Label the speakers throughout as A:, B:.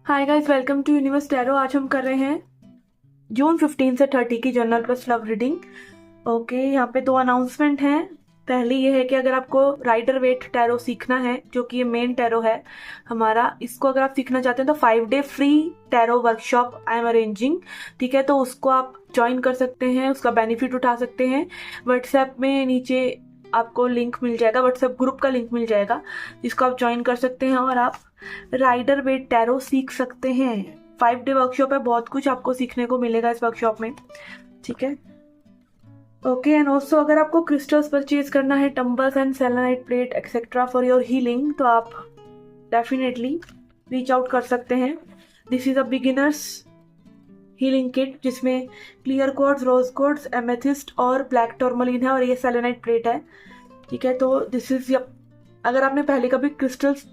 A: Hi guys, welcome to universe tarot. आज हम कर रहे हैं जून 15 से 30 की general plus love reading. Okay, यहाँ पे दो अनाउंसमेंट हैं। पहली ये है कि अगर आपको राइडर वेट टैरो सीखना है, जो कि ये मेन टैरो है हमारा, इसको अगर आप सीखना चाहते हैं तो 5 day free tarot workshop I am arranging. ठीक है, तो उसको आप ज्वाइन कर सकते हैं, उसका बेनिफिट उठा सकते हैं। व्हाट्सएप में नीचे आपको लिंक मिल जाएगा, व्हाट्सएप ग्रुप का लिंक मिल जाएगा, जिसको आप ज्वाइन कर सकते हैं और आप राइडर वेट टैरो सीख सकते हैं। 5 डे वर्कशॉप है, बहुत कुछ आपको सीखने को मिलेगा इस वर्कशॉप में। ठीक है, ओके। एंड ऑल्सो अगर आपको क्रिस्टल्स परचेज करना है, tumbles and selenite plate etcetera for your healing, तो आप डेफिनेटली रीच आउट कर सकते हैं। This is a beginners healing kit, जिसमें क्लियर क्वार्ट्ज, रोज क्वार्ट्ज, एमेथिस्ट और ब्लैक टर्मलिन है, और ये सेलेनाइट प्लेट है। ठीक है, तो दिस इज, अगर आपने पहले कभी क्रिस्टल्स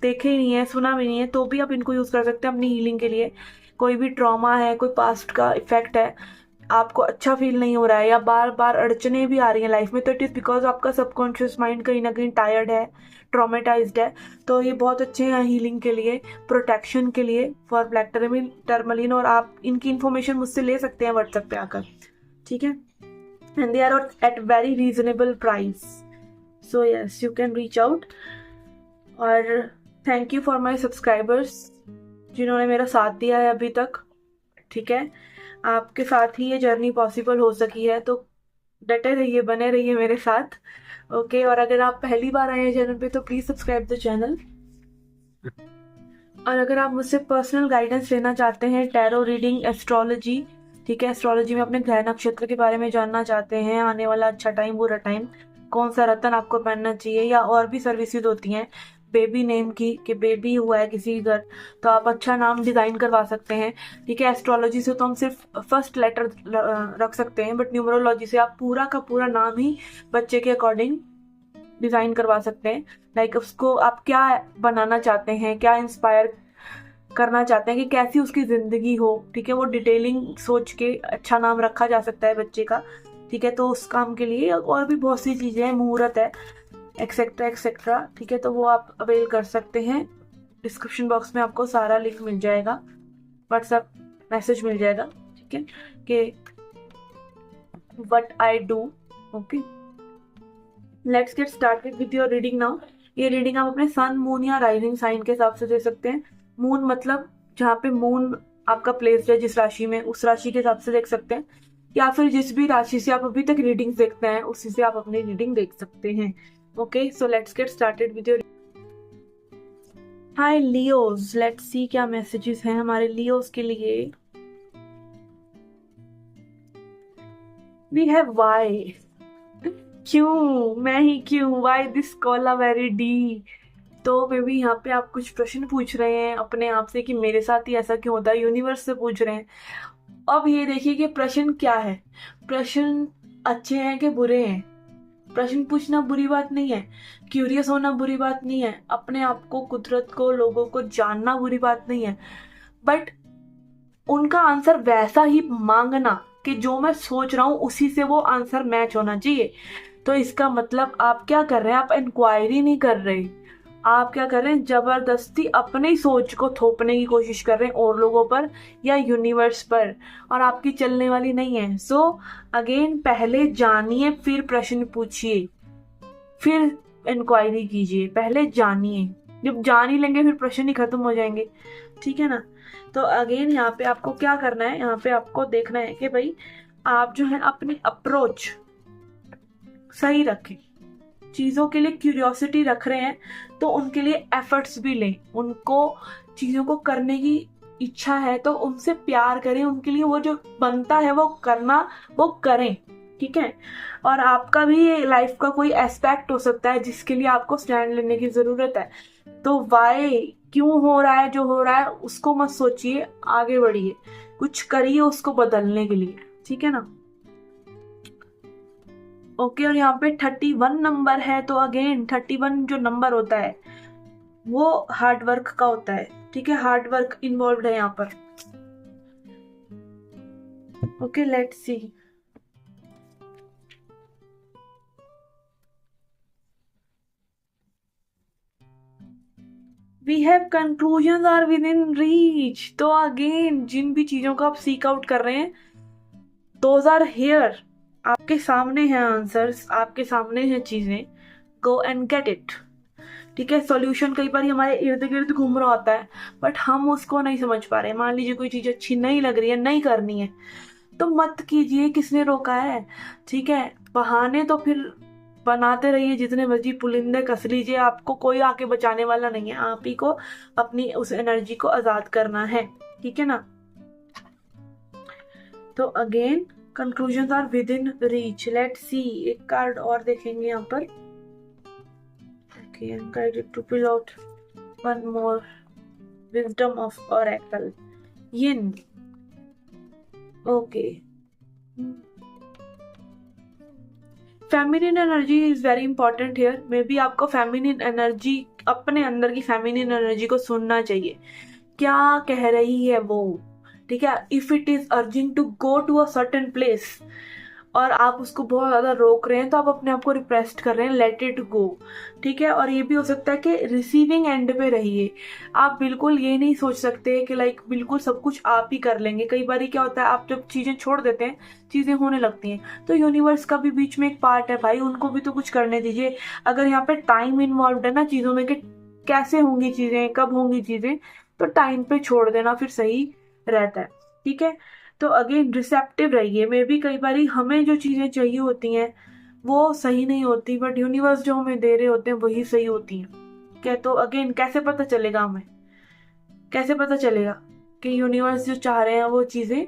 A: देखे ही नहीं है, सुना भी नहीं है, तो भी आप इनको यूज कर सकते हैं अपनी हीलिंग के लिए। कोई भी ट्रॉमा है, कोई पास्ट का इफेक्ट है, आपको अच्छा फील नहीं हो रहा है, या बार बार अड़चने भी आ रही हैं लाइफ में, तो इट इज बिकॉज आपका सबकॉन्शियस माइंड कहीं ना कहीं टायर्ड है, ट्रॉमेटाइज्ड है। तो ये बहुत अच्छे हैं हीलिंग के लिए, प्रोटेक्शन के लिए, फॉर ब्लैक टर्मलिन। और आप इनकी इंफॉर्मेशन मुझसे ले सकते हैं व्हाट्सएप पे आकर। ठीक है, and they are at very reasonable price, so yes, you can reach out. और thank you for my subscribers, जिन्होंने मेरा साथ दिया है अभी तक। ठीक है, आपके साथ ही ये जर्नी पॉसिबल हो सकी है, तो डटे रहिए, बने रहिए मेरे साथ। ओके, और अगर आप पहली बार आए हैं चैनल पे तो प्लीज सब्सक्राइब द चैनल। और अगर आप मुझसे पर्सनल गाइडेंस लेना चाहते हैं, टैरो रीडिंग, एस्ट्रोलॉजी, ठीक है, एस्ट्रोलॉजी में अपने ग्रह नक्षत्र के बारे में जानना चाहते हैं, आने वाला अच्छा टाइम, बुरा टाइम, कौन सा रत्न आपको पहनना चाहिए, या और भी सर्विसेज होती हैं बेबी नेम की, कि बेबी हुआ है किसी घर तो आप अच्छा नाम डिजाइन करवा सकते हैं। ठीक है, एस्ट्रोलॉजी से तो हम सिर्फ फर्स्ट लेटर रख सकते हैं, बट न्यूमरोलॉजी से आप पूरा का पूरा नाम ही बच्चे के अकॉर्डिंग डिजाइन करवा सकते हैं। लाइक उसको आप क्या बनाना चाहते हैं, क्या इंस्पायर करना चाहते हैं, कि कैसी उसकी जिंदगी हो। ठीक है, वो डिटेलिंग सोच के अच्छा नाम रखा जा सकता है बच्चे का। ठीक है, तो उस काम के लिए और भी बहुत सी चीजें हैं, मुहूर्त है, एक्सेट्रा एक्सेट्रा। ठीक है, तो वो आप अवेल कर सकते हैं। डिस्क्रिप्शन बॉक्स में आपको सारा लिंक मिल जाएगा, व्हाट्सएप मैसेज मिल जाएगा। ठीक है, कि what I do. Okay, let's get started with your reading now. ये रीडिंग आप अपने सन, मून या राइजिंग साइन के हिसाब से दे सकते हैं। मून मतलब जहाँ पे मून आपका प्लेस्ड है, जिस राशि में, उस राशि के हिसाब से देख सकते हैं, या फिर जिस भी राशि से आप अभी तक रीडिंग्स देखते हैं उसी से आप अपनी रीडिंग देख सकते हैं। Okay, so let's get started with your. Hi Leos, let's see क्या मैसेजेस हैं हमारे लियोज के लिए। वी हैव वाई, क्यों, मैं ही क्यों, why this call a very D. तो मे बी यहाँ पे आप कुछ प्रश्न पूछ रहे हैं अपने आप से, कि मेरे साथ ही ऐसा क्यों होता है, यूनिवर्स से पूछ रहे हैं। अब ये देखिए कि प्रश्न क्या है। प्रश्न अच्छे हैं कि बुरे हैं? प्रश्न पूछना बुरी बात नहीं है, क्यूरियस होना बुरी बात नहीं है, अपने आप को, कुदरत को, लोगों को जानना बुरी बात नहीं है, बट उनका आंसर वैसा ही मांगना कि जो मैं सोच रहा हूं उसी से वो आंसर मैच होना चाहिए। तो इसका मतलब आप क्या कर रहे हैं, आप इंक्वायरी नहीं कर रहे, आप क्या कर रहे हैं, जबरदस्ती अपनी सोच को थोपने की कोशिश कर रहे हैं और लोगों पर या यूनिवर्स पर, और आपकी चलने वाली नहीं है। सो अगेन, पहले जानिए फिर प्रश्न पूछिए, फिर इंक्वायरी कीजिए। पहले जानिए, जब जान ही लेंगे फिर प्रश्न ही खत्म हो जाएंगे। ठीक है ना। तो अगेन यहाँ पे आपको क्या करना है, यहाँ पे आपको देखना है कि भाई आप जो है अपनी अप्रोच सही रखें। चीजों के लिए क्यूरियोसिटी रख रहे हैं तो उनके लिए एफर्ट्स भी लें, उनको चीजों को करने की इच्छा है तो उनसे प्यार करें, उनके लिए वो जो बनता है वो करना, वो करें। ठीक है, और आपका भी लाइफ का कोई एस्पेक्ट हो सकता है जिसके लिए आपको स्टैंड लेने की जरूरत है। तो वाई, क्यों हो रहा है जो हो रहा है, उसको मत सोचिए, आगे बढ़िए, कुछ करिए उसको बदलने के लिए। ठीक है ना। ओके, और यहाँ पे 31 नंबर है, तो अगेन 31 जो नंबर होता है वो हार्ड वर्क का होता है। ठीक है, हार्ड वर्क इन्वॉल्व है यहाँ पर। Okay, let's see. We have conclusion are within reach. तो अगेन जिन भी चीजों को आप सीक आउट कर रहे हैं, दोज आर हेयर, आपके सामने हैं आंसर्स, आपके सामने हैं चीजें, गो एंड गेट इट। ठीक है, सॉल्यूशन कई बार हमारे इर्द गिर्द घूम रहा होता है, बट हम उसको नहीं समझ पा रहे। मान लीजिए कोई चीज अच्छी नहीं लग रही है, नहीं करनी है, तो मत कीजिए, किसने रोका है। ठीक है, बहाने तो फिर बनाते रहिए, जितने मर्जी पुलिंदे कस लीजिए, आपको कोई आके बचाने वाला नहीं है। आप ही को अपनी उस एनर्जी को आजाद करना है। ठीक है ना। तो again conclusion are within reach. Let see, एक कार्ड और देखेंगे यहाँ पर। Okay, I'm guided to pull out one more wisdom of oracle. Yin. Okay. Feminine energy is very important here. Maybe आपको फेमिनिन एनर्जी, अपने अंदर की feminine energy को सुनना चाहिए, क्या कह रही है वो। ठीक है, if it is urging to go to a certain place और आप उसको बहुत ज्यादा रोक रहे हैं, तो आप अपने आप को रिप्रेस्ट कर रहे हैं, लेट इट गो। ठीक है, और ये भी हो सकता है कि रिसीविंग एंड पे रहिए। आप बिल्कुल ये नहीं सोच सकते कि लाइक बिल्कुल सब कुछ आप ही कर लेंगे। कई बार क्या होता है, आप जब चीजें छोड़ देते हैं, चीजें होने लगती हैं। तो यूनिवर्स का भी बीच में एक पार्ट है भाई, उनको भी तो कुछ करने दीजिए। अगर यहाँ पे टाइम इन्वॉल्व है ना चीजों में, कि कैसे होंगी चीजें, कब होंगी चीजें, तो टाइम पे छोड़ देना फिर सही रहता है। ठीक है, तो अगेन रिसेप्टिव रहिए। मे बी कई बार हमें जो चीजें चाहिए होती हैं वो सही नहीं होती, बट यूनिवर्स जो हमें दे रहे होते हैं वही सही होती हैं। क्या, तो अगेन कैसे पता चलेगा हमें, कैसे पता चलेगा कि यूनिवर्स जो चाह रहे हैं वो चीजें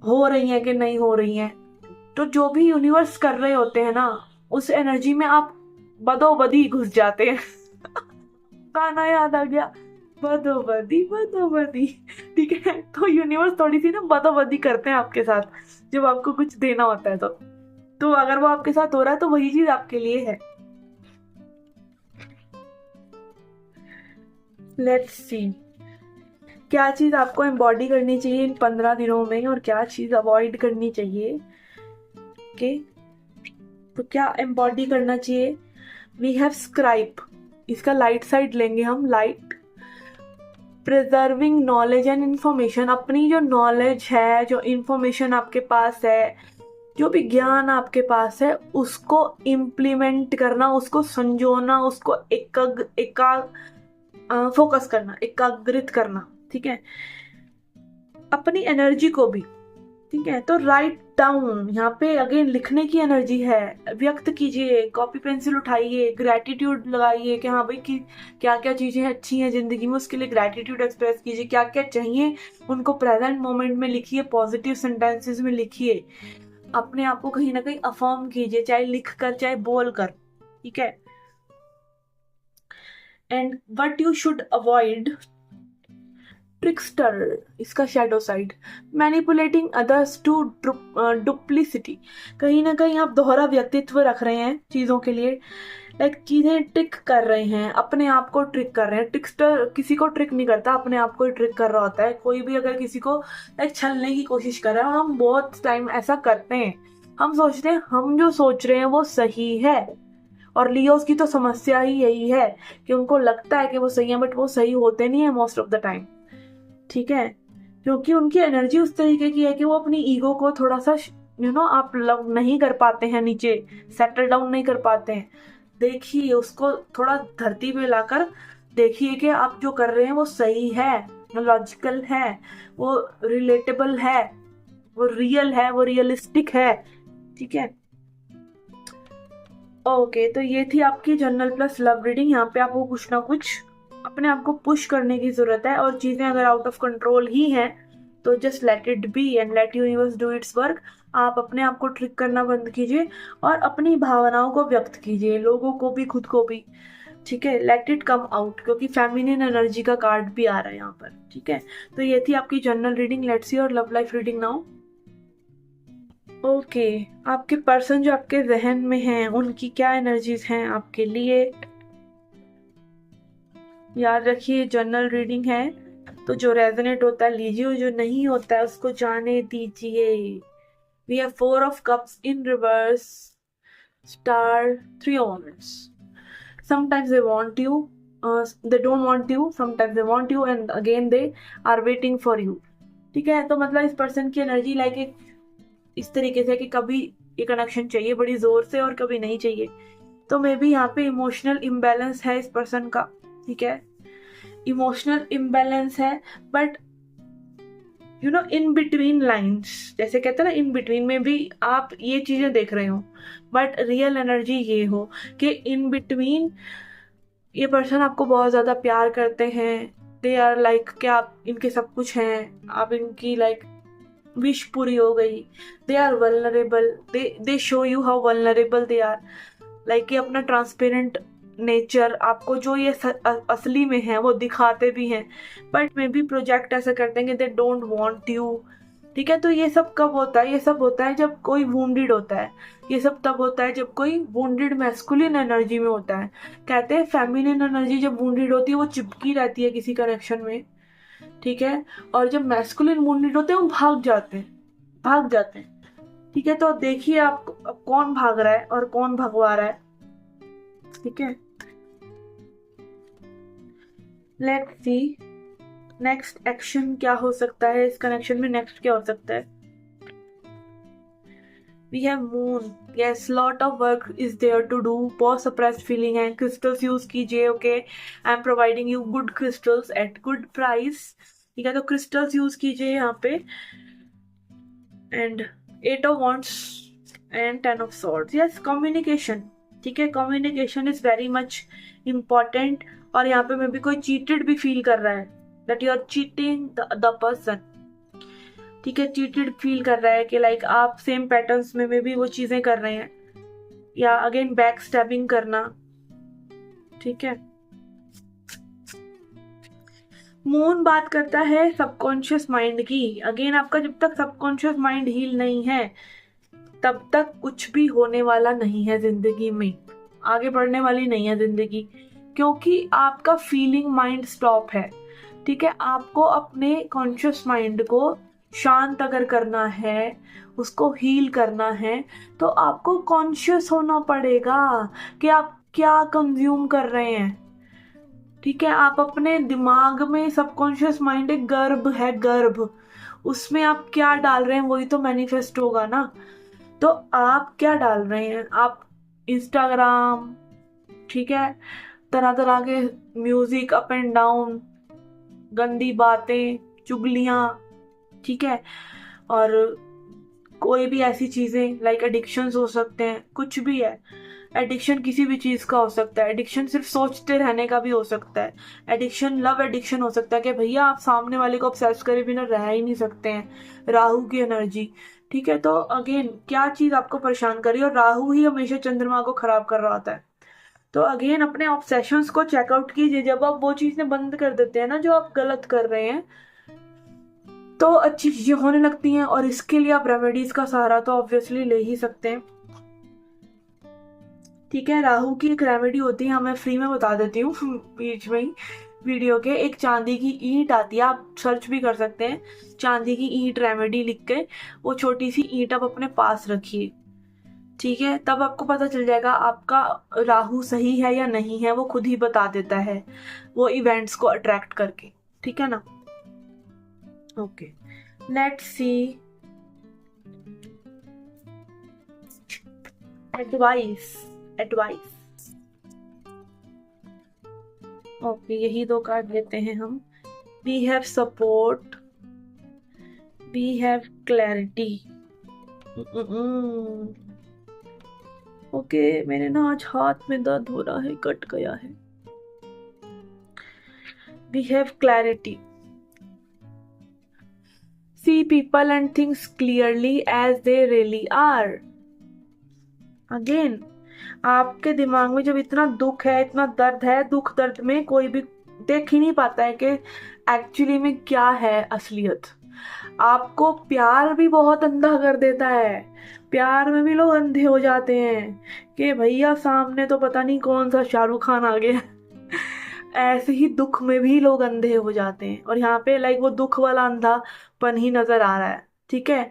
A: हो रही हैं कि नहीं हो रही हैं। तो जो भी यूनिवर्स कर रहे होते हैं ना, उस एनर्जी में आप बदोबदी घुस जाते हैं। गाना याद आ गया, बदोबदी बदोबदी। ठीक है, तो यूनिवर्स थोड़ी सी ना बदोबदी करते हैं आपके साथ, जब आपको कुछ देना होता है। तो अगर वो आपके साथ हो रहा है तो वही चीज आपके लिए है। लेट्स सी, क्या चीज आपको एम्बॉडी करनी चाहिए इन 15 दिनों में और क्या चीज अवॉइड करनी चाहिए। ओके, तो क्या एम्बॉडी करना चाहिए। वी हैव स्क्राइब, इसका लाइट साइड लेंगे हम। Light, preserving knowledge and information. अपनी जो नॉलेज है, जो इंफॉर्मेशन आपके पास है, जो भी ज्ञान आपके पास है, उसको इम्प्लीमेंट करना, उसको संजोना, उसको फोकस करना, एकाग्रित करना। ठीक है, अपनी एनर्जी को भी। ठीक है, तो राइट डाउन, यहाँ पे अगेन लिखने की एनर्जी है। व्यक्त कीजिए, कॉपी पेंसिल उठाइए, ग्रेटिट्यूड लगाइए कि हाँ भाई कि क्या क्या चीजें अच्छी हैं जिंदगी में, उसके लिए ग्रेटिट्यूड एक्सप्रेस कीजिए। क्या क्या चाहिए उनको प्रेजेंट मोमेंट में लिखिए, पॉजिटिव सेंटेंसेस में लिखिए। अपने आप को कहीं ना कहीं अफर्म कीजिए, चाहे लिख कर चाहे बोल कर। ठीक है, and what you should avoid. Trickster, इसका shadow side, manipulating others to duplicity. कहीं ना कहीं आप दोहरा व्यक्तित्व रख रहे हैं चीजों के लिए, लाइक चीजें ट्रिक कर रहे हैं, अपने आप को ट्रिक कर रहे हैं। ट्रिक्स्टर किसी को ट्रिक नहीं करता, अपने आप को ही ट्रिक कर रहा होता है। कोई भी अगर किसी को लाइक छलने की कोशिश कर रहा है, और हम बहुत टाइम ऐसा करते हैं, हम सोचते हैं हम जो सोच रहे हैं वो सही है। और लियोस की तो समस्या ही यही है कि उनको लगता है कि वो सही है, बट वो सही होते नहीं है मोस्ट ऑफ द टाइम। ठीक है, क्योंकि उनकी एनर्जी उस तरीके की है कि वो अपनी ईगो को थोड़ा सा आप लव नहीं कर पाते हैं, नीचे सेटल डाउन नहीं कर पाते हैं। देखिए उसको थोड़ा धरती पे लाकर देखिए कि आप जो कर रहे हैं वो सही है, लॉजिकल है, वो रिलेटेबल है, वो रियल है, वो रियलिस्टिक है। ठीक है, ओके, तो ये थी आपकी जनरल प्लस लव रीडिंग। यहाँ पे आपको कुछ ना कुछ अपने आप को पुश करने की जरूरत है, और चीजें अगर आउट ऑफ कंट्रोल ही हैं तो just let it be and let universe do it's work. आप अपने आप को ट्रिक करना बंद कीजिए और अपनी भावनाओं को व्यक्त कीजिए, लोगों को भी, खुद को भी। ठीक है, लेट इट कम आउट, क्योंकि फेमिनिन एनर्जी का कार्ड भी आ रहा है यहाँ पर। ठीक है, तो ये थी आपकी general reading. Let's see your love life reading now. Okay, आपके पर्सन जो आपके जहन में हैं, उनकी क्या एनर्जीज हैं आपके लिए। याद रखिए जनरल रीडिंग है, तो जो रेजोनेट होता है लीजिए, और जो नहीं होता है उसको जाने दीजिए। We have 4 of cups in reverse, star, 3 wands. Sometimes they want you, they don't want you, sometimes they want you and again they are waiting for you. ठीक है, तो मतलब इस पर्सन की एनर्जी लाइक एक इस तरीके से कि कभी ये कनेक्शन चाहिए बड़ी जोर से और कभी नहीं चाहिए। तो मे बी यहाँ पे इमोशनल इम्बैलेंस है इस पर्सन का। ठीक है, इमोशनल इम्बैलेंस है, but you know in between lines, जैसे कहते हैं ना, इन बिटवीन में भी आप ये चीजें देख रहे हो, बट रियल एनर्जी ये हो कि इन बिटवीन ये पर्सन आपको बहुत ज्यादा प्यार करते हैं। दे आर लाइक कि आप इनके सब कुछ हैं, आप इनकी लाइक विश पूरी हो गई। They are vulnerable, they show you how vulnerable they are, like ये अपना ट्रांसपेरेंट नेचर आपको जो ये असली में है वो दिखाते भी हैं, बट मे बी प्रोजेक्ट ऐसा करते हैं कि दे डोंट वांट यू। ठीक है, तो ये सब कब होता है? ये सब होता है जब कोई वुंडेड होता है। ये सब तब होता है जब कोई वुंडेड मैस्कुलिन एनर्जी में होता है। कहते हैं फेमिनिन एनर्जी जब वुंडेड होती है वो चिपकी रहती है किसी कनेक्शन में। ठीक है, और जब मैस्कुलिन वुंडेड होते हैं वो भाग जाते हैं, भाग जाते हैं। ठीक है, तो देखिए आप अब कौन भाग रहा है और कौन भगवा रहा है। ठीक है, लेट्स सी नेक्स्ट एक्शन क्या हो सकता है इस कनेक्शन में। नेक्स्ट क्या हो सकता है? We have moon, yes, lot of work is there to do. बहुत सप्रेस्ड फीलिंग है। क्रिस्टल्स यूज कीजिए। Okay, I am providing you good crystals at good price. ठीक है, तो क्रिस्टल्स यूज कीजिए यहाँ पे। And 8 of wands and 10 of swords, yes, communication. ठीक है, communication is very much important. और यहाँ पे मे भी कोई चीटेड भी फील कर रहा है, that you are cheating the person. ठीक है, चीटेड फील कर रहा है कि लाइक आप सेम पैटर्न्स में भी वो चीजें कर रहे हैं, या अगेन बैक स्टैबिंग करना। ठीक है, मून बात करता है सबकॉन्शियस माइंड की। अगेन आपका जब तक सबकॉन्शियस माइंड हील नहीं है तब तक कुछ भी होने वाला नहीं है जिंदगी में, आगे बढ़ने वाली नहीं है जिंदगी, क्योंकि आपका फीलिंग माइंड स्टॉप है। ठीक है, आपको अपने कॉन्शियस माइंड को शांत अगर करना है, उसको हील करना है, तो आपको कॉन्शियस होना पड़ेगा कि आप क्या कंज्यूम कर रहे हैं। ठीक है, आप अपने दिमाग में, सबकॉन्शियस माइंड एक गर्भ है, गर्भ, उसमें आप क्या डाल रहे हैं वही तो मैनिफेस्ट होगा ना। तो आप क्या डाल रहे हैं? आप इंस्टाग्राम, ठीक है, तरह तरह के म्यूजिक, अप एंड डाउन, गंदी बातें, चुगलियां, ठीक है, और कोई भी ऐसी चीजें लाइक एडिक्शंस हो सकते हैं, कुछ भी है। एडिक्शन किसी भी चीज का हो सकता है। एडिक्शन सिर्फ सोचते रहने का भी हो सकता है। एडिक्शन लव एडिक्शन हो सकता है कि भैया आप सामने वाले को ऑब्सेस करे बिना रह ही नहीं सकते हैं। राहु की एनर्जी। ठीक है, तो अगेन क्या चीज आपको परेशान कर रही है? और राहु ही हमेशा चंद्रमा को खराब कर रहा होता है। तो अगेन अपने ऑब्सेशंस को चेकआउट कीजिए। जब आप वो चीजें बंद कर देते हैं ना जो आप गलत कर रहे हैं, तो अच्छी चीजें होने लगती हैं। और इसके लिए आप रेमेडीज का सहारा तो ऑब्वियसली ले ही सकते हैं। ठीक है, राहु की एक रेमेडी होती है, मैं फ्री में बता देती हूँ बीच में ही वीडियो के। एक चांदी की ईंट आती है, आप सर्च भी कर सकते हैं, चांदी की ईंट रेमेडी लिख के। वो छोटी सी ईंट आप अपने पास रखिए। ठीक है, तब आपको पता चल जाएगा आपका राहु सही है या नहीं है, वो खुद ही बता देता है वो इवेंट्स को अट्रैक्ट करके। ठीक है ना? Okay, let's see advice. Okay, यही दो कार्ड लेते हैं हम। We have support, we have clarity. Okay, मेरे ना आज हाथ में दर्द हो रहा है, कट गया है। We have clarity, see people and things clearly as they really are। Again आपके दिमाग में जब इतना दुख है, इतना दर्द है, दुख दर्द में कोई भी देख ही नहीं पाता है कि एक्चुअली में क्या है असलियत। आपको प्यार भी बहुत अंधा कर देता है। प्यार में भी लोग अंधे हो जाते हैं कि भैया सामने तो पता नहीं कौन सा शाहरुख खान आ गया। ऐसे ही दुख में भी लोग अंधे हो जाते हैं। और यहाँ पे लाइक वो दुख वाला अंधापन ही नजर आ रहा है। ठीक है,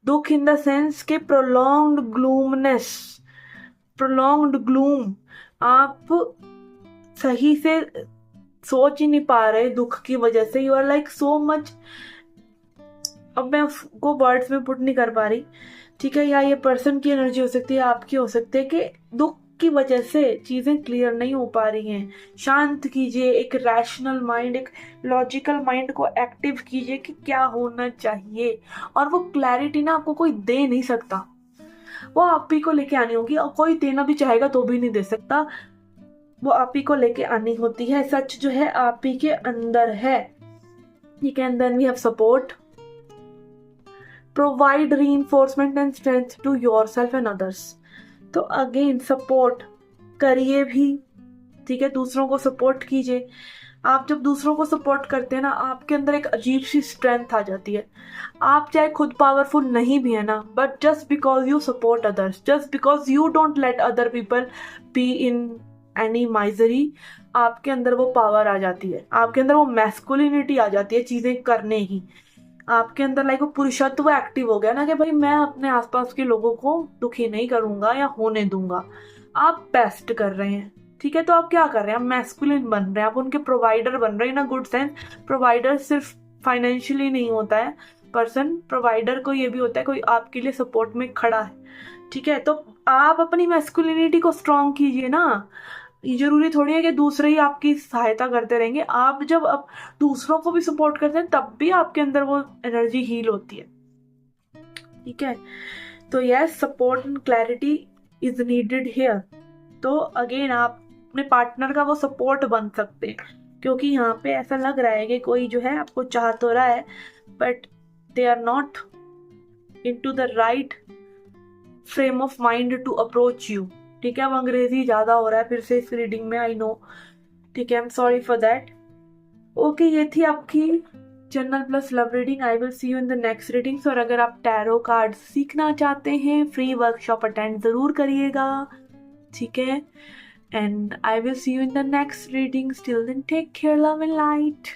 A: दुख इन द सेंस के प्रोलॉन्ग्ड ग्लूमनेस, प्रोलॉन्ग्ड ग्लूम। आप सही से सोच ही नहीं पा रहे दुख की वजह से, you are like so much, अब मैं उसको वर्ड्स में पुट नहीं कर पा रही, ठीक है। या ये पर्सन की एनर्जी हो सकती है, आपकी हो सकती है, कि दुख की वजह से चीजें क्लियर नहीं हो पा रही हैं। शांत कीजिए, एक रैशनल माइंड, एक लॉजिकल माइंड को एक्टिव कीजिए कि क्या होना चाहिए, और वो क्लैरिटी ना आपको कोई दे नहीं सकता, वो आप ही को लेके आनी होगी, और कोई देना भी चाहेगा तो भी नहीं दे सकता, वो आप ही को लेके आनी होती है। सच जो है आप ही के अंदर है, ठीक है। And then we have support, provide reinforcement and strength to yourself and others. तो अगेन सपोर्ट करिए भी, ठीक है, दूसरों को सपोर्ट कीजिए। आप जब दूसरों को सपोर्ट करते हैं ना, आपके अंदर एक अजीब सी स्ट्रेंथ आ जाती है। आप चाहे खुद पावरफुल नहीं भी है ना, but just because you support others, just because you don't let other people be in any misery, आपके अंदर वो पावर आ जाती है, आपके अंदर वो मैस्कुलिनिटी आ जाती है चीजें करने की, आपके अंदर लाइक वो पुरुषत्व एक्टिव हो गया ना, कि भाई मैं अपने आसपास के लोगों को दुखी नहीं करूंगा या होने दूंगा। आप बेस्ट कर रहे हैं, ठीक है। तो आप क्या कर रहे हैं, आप मैस्कुलिन बन रहे हैं, आप उनके प्रोवाइडर बन रहे हैं, ना गुड सेंस। प्रोवाइडर सिर्फ फाइनेंशियली नहीं होता है पर्सन, प्रोवाइडर को ये भी होता है कोई आपके लिए सपोर्ट में खड़ा है, ठीक है। तो आप अपनी मैस्कुलिनिटी को स्ट्रॉन्ग कीजिए ना, ये जरूरी थोड़ी है कि दूसरे ही आपकी सहायता करते रहेंगे। आप जब अब दूसरों को भी सपोर्ट करते हैं तब भी आपके अंदर वो एनर्जी हील होती है, ठीक है। तो yes, support and clarity is needed here. तो अगेन आप अपने पार्टनर का वो सपोर्ट बन सकते हैं, क्योंकि यहाँ पे ऐसा लग रहा है कि कोई जो है आपको चाह तो रहा है, but they are not into the right frame of mind to approach you, ठीक है। अब अंग्रेजी ज्यादा हो रहा है फिर से इस रीडिंग में, आई नो, ठीक है, I am sorry for that. Okay, ये थी आपकी general plus love reading. I will see you in the next readings. और अगर आप टैरो कार्ड सीखना चाहते हैं, फ्री वर्कशॉप अटेंड जरूर करिएगा, ठीक है। And I will see you in the next readings. Till then take care, love and light.